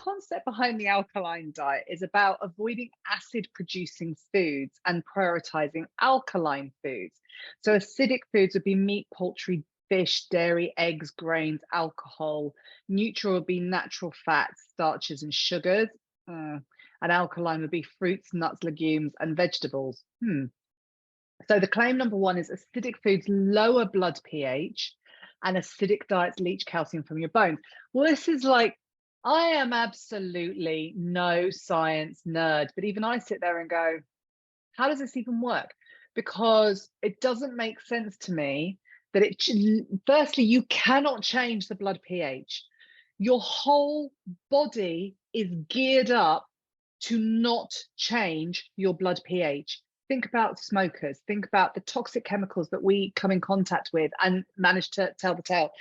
concept behind the alkaline diet is about avoiding acid producing foods and prioritizing alkaline foods. So acidic foods would be meat, poultry, fish, dairy, eggs, grains, alcohol. Neutral would be natural fats, starches, and sugars. And alkaline would be fruits, nuts, legumes, and vegetables. So the claim number one is acidic foods lower blood pH and acidic diets leach calcium from your bones. Well, this is like, I am absolutely no science nerd, but even I sit there and go, how does this even work? Because it doesn't make sense to me that firstly, you cannot change the blood pH. Your whole body is geared up to not change your blood pH. Think about smokers, think about the toxic chemicals that we come in contact with and manage to tell the tale.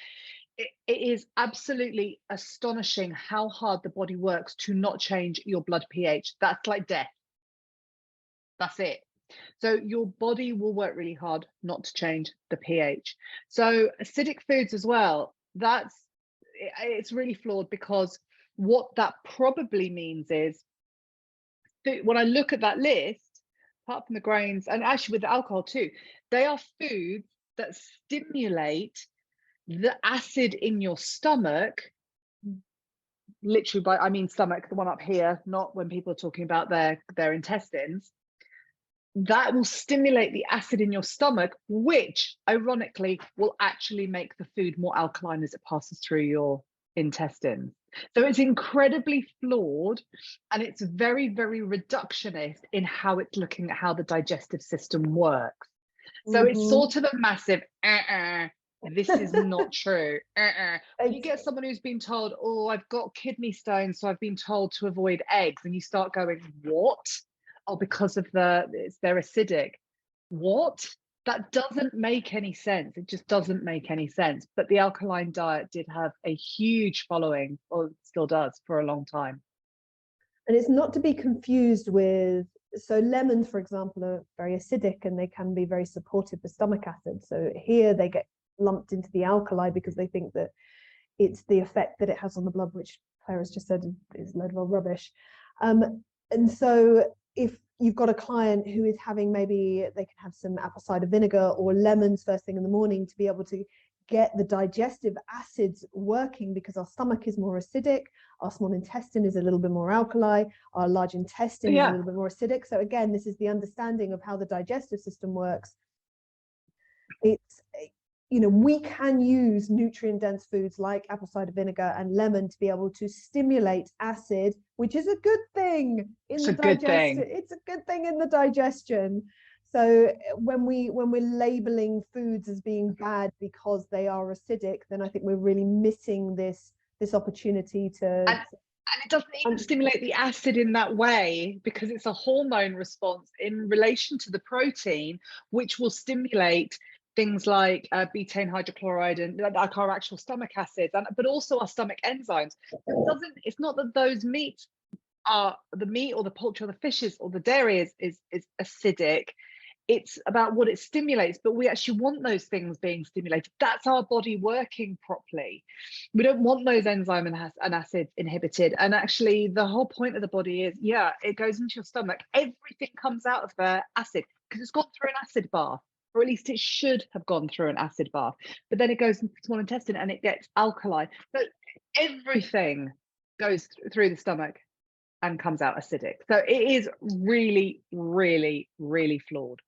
It is absolutely astonishing how hard the body works to not change your blood pH. That's like death. That's it. So your body will work really hard not to change the pH. So acidic foods as well, it's really flawed, because what that probably means is, when I look at that list, apart from the grains, and actually with the alcohol too, they are foods that stimulate the acid in your stomach, literally I mean stomach, the one up here, not when people are talking about their intestines. That will stimulate the acid in your stomach, which ironically will actually make the food more alkaline as it passes through your intestines. So it's incredibly flawed, and it's very, very reductionist in how it's looking at how the digestive system works. So it's sort of a massive this is not true. When you get someone who's been told, oh, I've got kidney stones, so I've been told to avoid eggs, and you start going, what? Oh, because of they're acidic. What? That doesn't make any sense. It just doesn't make any sense. But the alkaline diet did have a huge following, or still does, for a long time. And it's not to be confused with, so lemons, for example, are very acidic and they can be very supportive for stomach acid. So here they get lumped into the alkali because they think that it's the effect that it has on the blood, which Claire has just said is a load of old rubbish. And so if you've got a client who is having, maybe they can have some apple cider vinegar or lemons first thing in the morning to be able to get the digestive acids working, because our stomach is more acidic, our small intestine is a little bit more alkali, our large intestine is a little bit more acidic. So again, this is the understanding of how the digestive system works. It's, you know, we can use nutrient dense foods like apple cider vinegar and lemon to be able to stimulate acid, which is a good thing in the digestion. It's a good thing in the digestion. So when we're labeling foods as being bad because they are acidic, then I think we're really missing this opportunity to. And it doesn't even stimulate the acid in that way, because it's a hormone response in relation to the protein, which will stimulate things like betaine hydrochloride and like our actual stomach acids, but also our stomach enzymes. It's not that those meats are, the meat or the poultry or the fishes or the dairy is acidic. It's about what it stimulates, but we actually want those things being stimulated. That's our body working properly. We don't want those enzyme and acid inhibited. And actually the whole point of the body is, it goes into your stomach. Everything comes out of there acid, because it's gone through an acid bath, or at least it should have gone through an acid bath. But then it goes into the small intestine and it gets alkaline. But everything goes through the stomach and comes out acidic. So it is really, really, really flawed.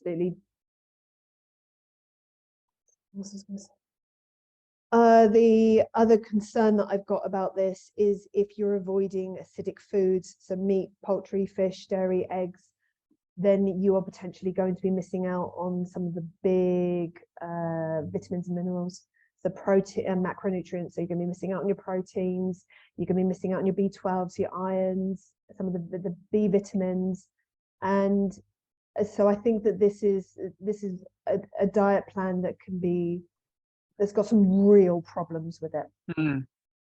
Absolutely. The other concern that I've got about this is if you're avoiding acidic foods, so meat, poultry, fish, dairy, eggs, then you are potentially going to be missing out on some of the big vitamins and minerals, the protein and macronutrients. So you're going to be missing out on your proteins, you're going to be missing out on your B12s, your irons, some of the B vitamins. And so I think that this is a diet plan that that's got some real problems with it.